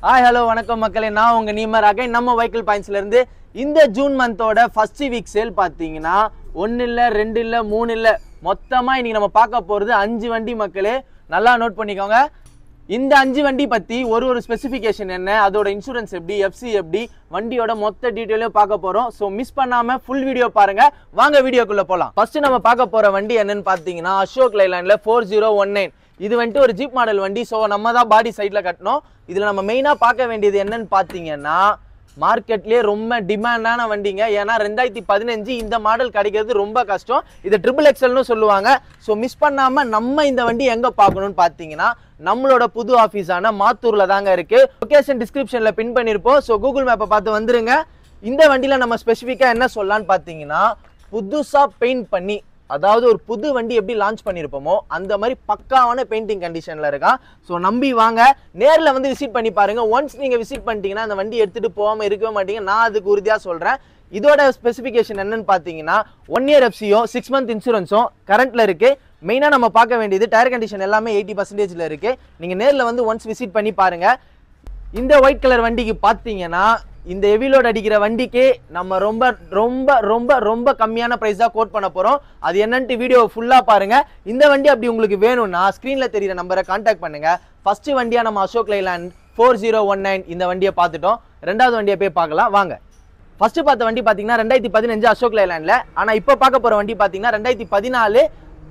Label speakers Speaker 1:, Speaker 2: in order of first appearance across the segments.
Speaker 1: Hi hello வணக்கம் மக்களே, நான் உங்க நீமர் அகைன் நம்ம வெஹிக்கிள் பாயிண்ட்ஸ்ல இருந்து. இந்த ஜூன் மந்தோட ஃபர்ஸ்ட் வீக் சேல் பார்த்தீங்கன்னா 1 இல்ல 2 இல்ல 3 இல்ல மொத்தமா இன்னைக்கு நம்ம பார்க்க போறது 5 வண்டி. மக்களே நல்லா நோட் பண்ணிக்கோங்க. இந்த 5 வண்டி பத்தி ஒரு ஸ்பெசிஃபிகேஷன் என்ன, அதோட இன்சூரன்ஸ் எப்படி, எஃப்சி எப்படி, வண்டியோட மொத்த டீட்டெயிலும் பார்க்க போறோம். ஸோ மிஸ் பண்ணாம ஃபுல் வீடியோ பாருங்க. வாங்க வீடியோக்குள்ள போலாம். ஃபர்ஸ்ட் நம்ம பார்க்க போற வண்டி என்னன்னு பார்த்தீங்கன்னா அசோக் லைலாண்ட்ல 4019. இது வந்துட்டு ஒரு ஜீப் மாடல் வண்டி. ஸோ நம்ம தான் பாடி சைடில் கட்டணும். இதில் நம்ம மெயினாக பார்க்க வேண்டியது என்னன்னு பார்த்தீங்கன்னா மார்க்கெட்லேயே ரொம்ப டிமாண்டான வண்டிங்க. ஏன்னா 2015 இந்த மாடல் கிடைக்கிறது ரொம்ப கஷ்டம். இதை ட்ரிபிள் எக்ஸல்னு சொல்லுவாங்க. ஸோ மிஸ் பண்ணாமல் நம்ம இந்த வண்டி எங்கே பார்க்கணும்னு பார்த்தீங்கன்னா நம்மளோட புது ஆஃபீஸான மாத்தூரில் தாங்க இருக்குது. லொகேஷன் டிஸ்கிரிப்ஷனில் பின் பண்ணியிருப்போம். ஸோ கூகுள் மேப்பை பார்த்து வந்துருங்க. இந்த வண்டியில் நம்ம ஸ்பெசிஃபிக்காக என்ன சொல்லலான்னு பார்த்தீங்கன்னா புதுசாக பெயிண்ட் பண்ணி, அதாவது ஒரு புது வண்டி எப்படி லான்ச் பண்ணியிருப்போமோ அந்த மாதிரி பக்காவான பெயிண்டிங் கண்டிஷனில் இருக்கான். ஸோ நம்பி வாங்க, நேரில் வந்து விசிட் பண்ணி பாருங்கள். ஒன்ஸ் நீங்கள் விசிட் பண்ணிட்டீங்கன்னா அந்த வண்டி எடுத்துகிட்டு போகாமல் இருக்கவே மாட்டீங்க. நான் அதுக்கு உறுதியாக சொல்கிறேன். இதோட ஸ்பெசிஃபிகேஷன் என்னன்னு பார்த்தீங்கன்னா 1 இயர் எஃப்சியும் 6 மந்த் இன்சூரன்ஸும் கரண்ட்டில் இருக்குது. மெயினாக நம்ம பார்க்க வேண்டியது டயர் கண்டிஷன் எல்லாமே 80% இருக்குது. நீங்கள் நேரில் வந்து ஒன்ஸ் விசிட் பண்ணி பாருங்கள். இந்த ஒயிட் கலர் வண்டிக்கு பார்த்தீங்கன்னா இந்த ஹெவிலோட் அடிக்கிற வண்டிக்கு நம்ம ரொம்ப ரொம்ப ரொம்ப ரொம்ப கம்மியான ப்ரைஸ் தான் கோட் பண்ண போகிறோம். அது என்னன்ட்டு வீடியோ ஃபுல்லாக பாருங்கள். இந்த வண்டி அப்படி உங்களுக்கு வேணும்னா ஸ்க்ரீனில் தெரிகிற நம்பரை கான்டாக்ட் பண்ணுங்கள். ஃபஸ்ட்டு வண்டியாக நம்ம அசோக் லைலாண்ட் 4019 இந்த வண்டியை பார்த்துட்டோம். ரெண்டாவது வண்டியை போய் பார்க்கலாம் வாங்க. ஃபஸ்ட்டு பார்த்த வண்டி பார்த்தீங்கன்னா 2015 அசோக் லைலாண்டில். ஆனால் இப்போ பார்க்க போகிற வண்டி பார்த்தீங்கன்னா 2014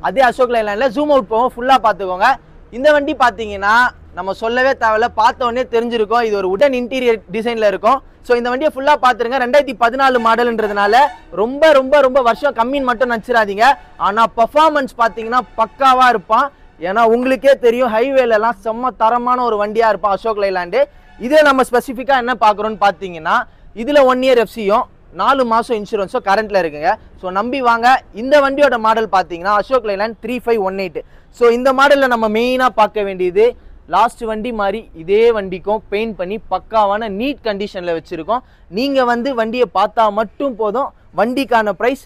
Speaker 1: அதே அசோக் லைலாண்டில். ஜூம் அவுட் போவோம், ஃபுல்லாக பார்த்துக்கோங்க. இந்த வண்டி பார்த்தீங்கன்னா நம்ம சொல்லவே தேவையில்ல, பார்த்தோன்னே தெரிஞ்சிருக்கும். இது ஒரு உடன் இன்டீரியர் டிசைனில் இருக்கும். ஸோ இந்த வண்டியை ஃபுல்லாக பார்த்துருங்க. 2014 மாடல்ன்றதுனால ரொம்ப ரொம்ப ரொம்ப வருஷம் கம்மின்னு மட்டும் நினச்சிடாதீங்க. ஆனால் பர்ஃபார்மன்ஸ் பார்த்தீங்கன்னா பக்காவாக இருப்பான். ஏன்னா உங்களுக்கே தெரியும் ஹைவேலெலாம் செம்ம தரமான ஒரு வண்டியாக இருப்பான் அசோக் லைலாண்டு. இதே நம்ம ஸ்பெசிஃபிக்காக என்ன பார்க்குறோன்னு பார்த்தீங்கன்னா இதில் 1 இயர் எஃப்சியும் 4 மாதம் இன்சூரன்ஸும் கரண்ட்டில் இருக்குங்க. ஸோ நம்பி வாங்க. இந்த வண்டியோட மாடல் பார்த்தீங்கன்னா அசோக் லைலாண்ட் 3518. ஸோ இந்த மாடலில் நம்ம மெயினாக பார்க்க வேண்டியது லாஸ்ட் வண்டி மாதிரி இதே வண்டிக்கும் பெயிண்ட் பண்ணி பக்காவான நீட் கண்டிஷனில் வச்சுருக்கோம். நீங்கள் வந்து வண்டியை பார்த்தா மட்டும் போதும். வண்டிக்கான ப்ரைஸ்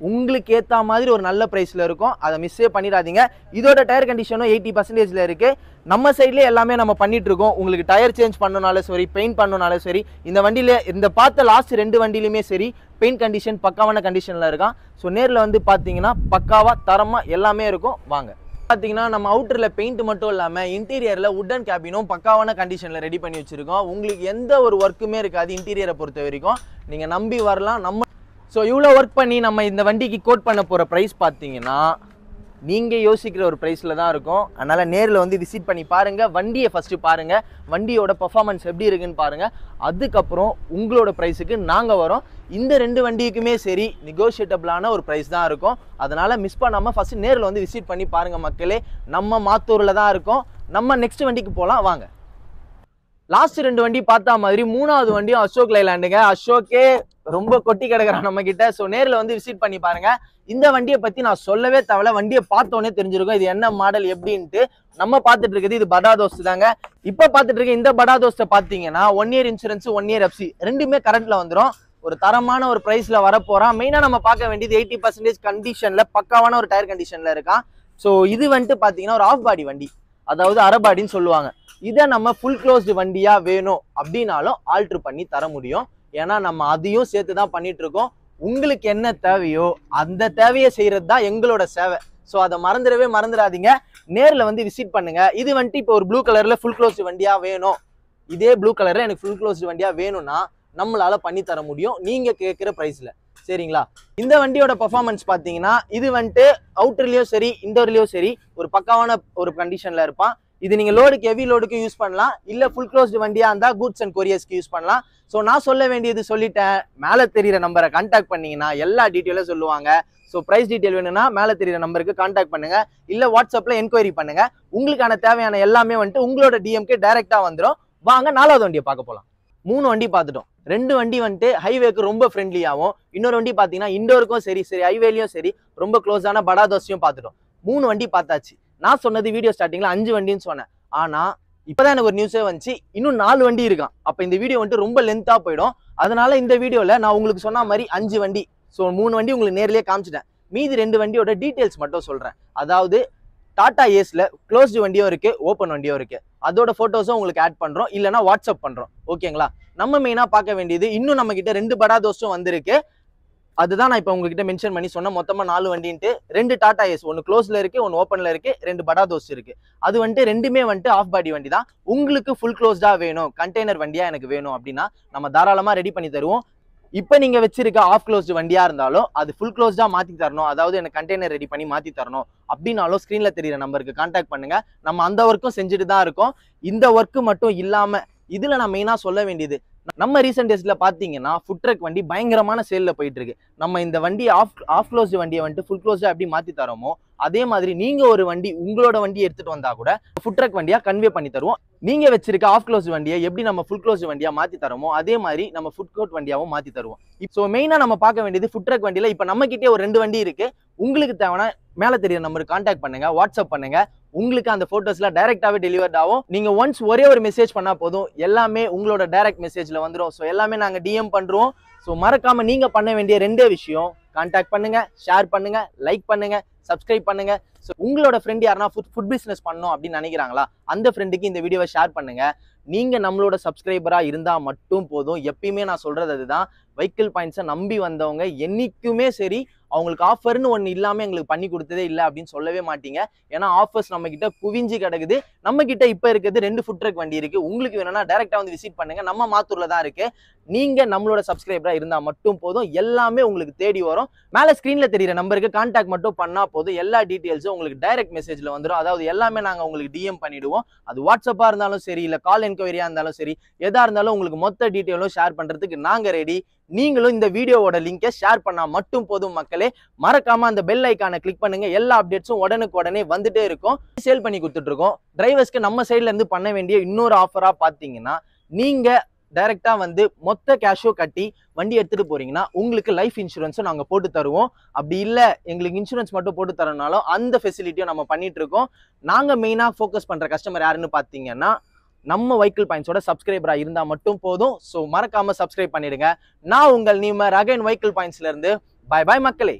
Speaker 1: உங்களுக்கு ஏற்ற மாதிரி ஒரு நல்ல ப்ரைஸில் இருக்கும். அதை மிஸ்ஸே பண்ணிடாதீங்க. இதோட டயர் கண்டிஷனும் 80% இருக்குது. நம்ம சைட்லேயே எல்லாமே நம்ம பண்ணிகிட்ருக்கோம். உங்களுக்கு டயர் சேஞ்ச் பண்ணனாலும் சரி, பெயிண்ட் பண்ணனாலும் சரி, இந்த வண்டியில் இந்த பார்த்த லாஸ்ட் 2 வண்டியிலுமே சரி பெயிண்ட் கண்டிஷன் பக்காவான கண்டிஷனில் இருக்கான். ஸோ நேரில் வந்து பார்த்தீங்கன்னா பக்காவாக தரமாக எல்லாமே இருக்கும். வாங்க. பார்த்தீங்கன்னா நம்ம அவுட்டரில் பெயிண்ட் மட்டும் இல்லாமல் இன்டீரியரில் உட்டன் கேபினும் பக்காவான கண்டிஷனில் ரெடி பண்ணி வச்சுருக்கோம். உங்களுக்கு எந்த ஒரு ஒர்க்குமே இருக்காது இன்டீரியரை பொறுத்த வரைக்கும். நீங்கள் நம்பி வரலாம். ஸோ இவ்வளோ ஒர்க் பண்ணி நம்ம இந்த வண்டிக்கு கோட் பண்ண போகிற ப்ரைஸ் பார்த்தீங்கன்னா நீங்கள் யோசிக்கிற ஒரு ப்ரைஸில் தான் இருக்கும். அதனால் நேரில் வந்து விசிட் பண்ணி பாருங்கள். வண்டியை ஃபஸ்ட்டு பாருங்கள், வண்டியோட பர்ஃபார்மன்ஸ் எப்படி இருக்குன்னு பாருங்கள். அதுக்கப்புறம் உங்களோட ப்ரைஸுக்கு நாங்கள் வரோம். இந்த 2 வண்டிக்குமே சரி நெகோஷியேட்டபிளான ஒரு ப்ரைஸ் தான் இருக்கும். அதனால் மிஸ் பண்ணாமல் ஃபஸ்ட்டு நேரில் வந்து விசிட் பண்ணி பாருங்கள் மக்களே. நம்ம மாத்தூரில் தான் இருக்கோம். நம்ம நெக்ஸ்ட் வண்டிக்கு போகலாம் வாங்க. லாஸ்ட் 2 வண்டி பார்த்தா மாதிரி 3வது வண்டியும் அசோக் லைலாண்டுங்க. அசோக்கே ரொம்ப கொட்டி கிடக்குறான் நம்ம கிட்ட. ஸோ நேரில் வந்து விசிட் பண்ணி பாருங்க. இந்த வண்டியை பற்றி நான் சொல்லவே தேவையில்ல, வண்டியை பார்த்தோன்னே தெரிஞ்சிருக்கும் இது என்ன மாடல் எப்படின்ட்டு. நம்ம பார்த்துட்டு இருக்குது இது படா தோஸ்ட் தாங்க. இப்போ பார்த்துட்டு இருக்க இந்த படா தோஸ்ட்டை பார்த்தீங்கன்னா 1 இயர் இன்சூரன்ஸ் 1 இயர் எஃப்சி ரெண்டுமே கரண்ட்டில் வந்துடும். ஒரு தரமான ஒரு ப்ரைஸில் வரப்போகிறான். மெயினாக நம்ம பார்க்க வேண்டியது 80% கண்டிஷனில் பக்காவான ஒரு டயர் கண்டிஷனில் இருக்கான். ஸோ இது வந்துட்டு பார்த்தீங்கன்னா ஒரு ஆஃப் பாடி வண்டி, அதாவது அரைபாடின்னு சொல்லுவாங்க. இதை நம்ம ஃபுல் க்ளோஸ்டு வண்டியாக வேணும் அப்படின்னாலும் ஆல்ட்ரு பண்ணி தர முடியும். ஏன்னா நம்ம அதையும் சேர்த்து தான் பண்ணிட்டு இருக்கோம். உங்களுக்கு என்ன தேவையோ அந்த தேவையை செய்கிறது தான் எங்களோட சேவை. ஸோ அதை மறந்துடாதீங்க. நேரில் வந்து விசிட் பண்ணுங்க. இது வந்துட்டு இப்போ ஒரு ப்ளூ கலரில் ஃபுல் க்ளோஸ்டு வண்டியாக வேணும், இதே ப்ளூ கலரில் எனக்கு ஃபுல் க்ளோஸ்டு வண்டியாக வேணும்னா நம்மளால பண்ணி தர முடியும் நீங்கள் கேட்குற ப்ரைஸில். சரிங்களா? இந்த வண்டியோட பர்ஃபார்மன்ஸ் பார்த்தீங்கன்னா இது வந்துட்டு அவுட்டர்லேயும் சரி இன்டோர்லேயும் சரி ஒரு பக்காவான ஒரு கண்டிஷனில் இருப்பான். இது நீங்கள் லோடுக்கு ஹெவி லோடுக்கு யூஸ் பண்ணலாம், இல்லை ஃபுல் க்ளோஸ்டு வண்டியாக இருந்தால் கூட்ஸ் அண்ட் கொரியர்ஸ்க்கு யூஸ் பண்ணலாம். ஸோ நான் சொல்ல வேண்டியது சொல்லிட்டேன். மேலே தெரிகிற நம்பரை கான்டாக்ட் பண்ணிங்கன்னா எல்லா டீட்டெயிலும் சொல்லுவாங்க. ஸோ ப்ரைஸ் டீட்டெயில் வேணும்னா மேலே தெரிகிற நம்பருக்கு கான்டாக்ட் பண்ணுங்கள், இல்லை வாட்ஸ்அப்பில் என்கொயரி பண்ணுங்கள். உங்களுக்கான தேவையான எல்லாமே வந்துட்டு உங்களோட டிஎம்கே டைரெக்டாக வந்துடும். வாங்க 4வது வண்டியை பார்க்க போகலாம். 3 வண்டி பார்த்துட்டோம். 2 வண்டி வந்துட்டு ஹைவேக்கு ரொம்ப ஃப்ரெண்ட்லியாகவும், இன்னொரு வண்டி பார்த்தீங்கன்னா இண்டோருக்கும் சரி ஹைவேலையும் சரி ரொம்ப க்ளோஸான படா தோஸ்டையும் பார்த்துட்டோம். 3 வண்டி பார்த்தாச்சு. நான் சொன்னது வீடியோ ஸ்டார்டிங்கில் 5 வண்டின்னு சொன்னேன். ஆனால் இப்போதான் எனக்கு ஒரு நியூஸே வந்துச்சு, இன்னும் 4 வண்டி இருக்கான். அப்போ இந்த வீடியோ வந்துட்டு ரொம்ப லென்த்தாக போயிடும். அதனால இந்த வீடியோவில் நான் உங்களுக்கு சொன்ன மாதிரி 5 வண்டி, ஸோ 3 வண்டி உங்களுக்கு நேரிலே காமிச்சிட்டேன். மீதி 2 வண்டியோட டீட்டெயில்ஸ் மட்டும் சொல்கிறேன். அதாவது டாடா ஏஸ்ல க்ளோஸ்டு வண்டியும் இருக்கு, ஓப்பன் வண்டியும் இருக்கு. அதோட போட்டோஸும் உங்களுக்கு ஆட் பண்றோம், இல்லைன்னா வாட்ஸ்அப் பண்றோம். ஓகேங்களா? நம்ம மெயினா பார்க்க வேண்டியது இன்னும் நம்ம கிட்ட 2 படா தோஸ்டும் வந்திருக்கு. அதுதான் நான் இப்போ உங்ககிட்ட மென்ஷன் பண்ணி சொன்னேன். மொத்தமா 4 வண்டின்ட்டு 2 டாடா ஏஸ், ஒன்னு க்ளோஸ்ல இருக்கு, ஒன்னு ஓப்பன்ல இருக்கு, 2 படா தோஸ்ட் இருக்கு. அது வந்துட்டு ரெண்டுமே வந்துட்டு ஆஃப் பாடி வண்டி தான். உங்களுக்கு ஃபுல் க்ளோஸ்டா வேணும், கண்டெய்னர் வண்டியா எனக்கு வேணும் அப்படின்னா நம்ம தாராளமா ரெடி பண்ணி தருவோம். இப்போ நீங்க வச்சிருக்க ஆஃப் க்ளோஸ்டு வண்டியா இருந்தாலும் அது ஃபுல் க்ளோஸ்டா மாத்தி தரணும், அதாவது எனக்கு கண்டெய்னர் ரெடி பண்ணி மாத்தி தரணும் அப்படின்னாலும் ஸ்கிரீன்ல தெரியுற நம்பருக்கு கான்டாக்ட் பண்ணுங்க. நம்ம அந்த ஒர்க்கும் செஞ்சுட்டு தான் இருக்கோம். இந்த ஒர்க்கு மட்டும் இல்லாம இதுல நான் மெயினா சொல்ல வேண்டியது, நம்ம ரீசெண்ட் டேஸ்ல பாத்தீங்கன்னா ஃபுட் ட்ரக் வண்டி பயங்கரமான சேல்ல போயிட்டு இருக்கு. நம்ம இந்த வண்டி ஆஃப் க்ளோஸ்டு வண்டியை வந்துட்டு ஃபுல் க்ளோஸ்டா எப்படி மாத்தி தரோமோ அதே மாதிரி நீங்க ஒரு வண்டி உங்களோட வண்டி எடுத்துட்டு வந்தா கூட ஃபுட் ட்ரக் வண்டியா கன்வே பண்ணி தருவோம். நீங்க வச்சிருக்க ஆஃப் க்ளோஸ்டு வண்டியை எப்படி நம்ம ஃபுல் க்ளோஸ்டு வண்டியா மாத்தி தரோமோ அதே மாதிரி நம்ம ஃபுட் கோர்ட் வண்டியாவும் மாத்தி தருவோம். இப்போ மெயினா நம்ம பார்க்க வேண்டியது ஃபுட் ட்ரக் வண்டியில இப்ப நம்ம கிட்டே ஒரு 2 வண்டி இருக்கு. உங்களுக்கு தேவைன்னா மேல தெரியற நம்பருக்கு கான்டாக்ட் பண்ணுங்க, வாட்ஸ்அப் பண்ணுங்க. உங்களுக்கு அந்த போட்டோஸ்லாம் டைரக்டாவே டெலிவர்ட் ஆகும். நீங்க ஒன்ஸ் ஒரே ஒரு மெசேஜ் பண்ணா போதும், எல்லாமே உங்களோட டைரக்ட் மெசேஜ்ல வந்துடும். ஸோ எல்லாமே நாங்க டிஎம் பண்றோம். ஸோ மறக்காம நீங்க பண்ண வேண்டிய 2 விஷயம், கான்டாக்ட் பண்ணுங்க, ஷேர் பண்ணுங்க, லைக் பண்ணுங்க, சப்ஸ்கிரைப் பண்ணுங்க. ஸோ உங்களோட ஃப்ரெண்ட் யாருன்னா ஃபுட் பிசினஸ் பண்ணணும் அப்படின்னு நினைக்கிறாங்களா, அந்த ஃப்ரெண்டுக்கு இந்த வீடியோவை ஷேர் பண்ணுங்க. நீங்க நம்மளோட சப்ஸ்கிரைபரா இருந்தா மட்டும் போதும். எப்பயுமே நான் சொல்றது அதுதான், வெஹிக்கிள் பாயிண்ட்ஸை நம்பி வந்தவங்க என்னைக்குமே சரி அவங்களுக்கு ஆஃபர்னு ஒன்று இல்லாமல் எங்களுக்கு பண்ணி கொடுத்ததே இல்லை அப்படின்னு சொல்லவே மாட்டீங்க. ஏன்னா ஆஃபர்ஸ் நம்ம கிட்ட குவிஞ்சு கிடக்குது. நம்ம கிட்ட இப்போ இருக்கிறது 2 ஃபுட் ட்ரக் வண்டி இருக்கு. உங்களுக்கு வேணும்னா டைரக்டா வந்து விசிட் பண்ணுங்க. நம்ம மாத்தூர்ல தான் இருக்கு. நீங்க நம்மளோட சப்ஸ்கிரைபரா இருந்தா மட்டும் போதும், எல்லாமே உங்களுக்கு தேடி வரும். மேல ஸ்கிரீன்ல தெரியுற நம்பருக்கு கான்டாக்ட் மட்டும் பண்ணா போதும், எல்லா டீடைல்ஸும் உங்களுக்கு டைரக்ட் மெசேஜ்ல வந்துடும். அதாவது எல்லாமே நாங்க உங்களுக்கு டிஎம் பண்ணிடுவோம். அது வாட்ஸ்அப்பா இருந்தாலும் சரி, இல்ல கால் என்கொயரியா இருந்தாலும் சரி, எதா இருந்தாலும் உங்களுக்கு மொத்த டீடைலும் ஷேர் பண்றதுக்கு நாங்க ரெடி. நீங்களும் இந்த வீடியோவோட லிங்கை ஷேர் பண்ணா மட்டும் போதும் மக்களே. மறக்காம அந்த பெல் ஐக்கானை கிளிக் பண்ணுங்க. எல்லா அப்டேட்ஸும் உடனே வந்துட்டே இருக்கும். சேல் பண்ணி கொடுத்துட்டு இருக்கோம். டிரைவர்ஸ்க்கு நம்ம சைட்ல இருந்து பண்ண வேண்டிய இன்னொரு ஆஃபரா பாத்தீங்கன்னா, நீங்க டைரக்டா வந்து மொத்த கேஷோ கட்டி வண்டி எடுத்துட்டு போறீங்கன்னா உங்களுக்கு லைஃப் இன்சூரன்ஸும் நாங்க போட்டு தருவோம். அப்படி இல்ல எங்களுக்கு இன்சூரன்ஸ் மட்டும் போட்டு தரனாலும் அந்த ஃபெசிலிட்டியும் நம்ம பண்ணிட்டு இருக்கோம். நாங்க மெயினா ஃபோக்கஸ் பண்ற கஸ்டமர் யாருன்னு பாத்தீங்கன்னா, நம்ம வெஹிக்கிள் பாயிண்ட்ஸோட சப்ஸ்கிரைபரா இருந்தா மட்டும் போதும். ஸோ மறக்காம சப்ஸ்கிரைப் பண்ணிடுங்க. நான் உங்கள் நீமர் அகைன் வெஹிக்கிள் பாயிண்ட்ஸ்ல இருந்து. பை பை மக்களே.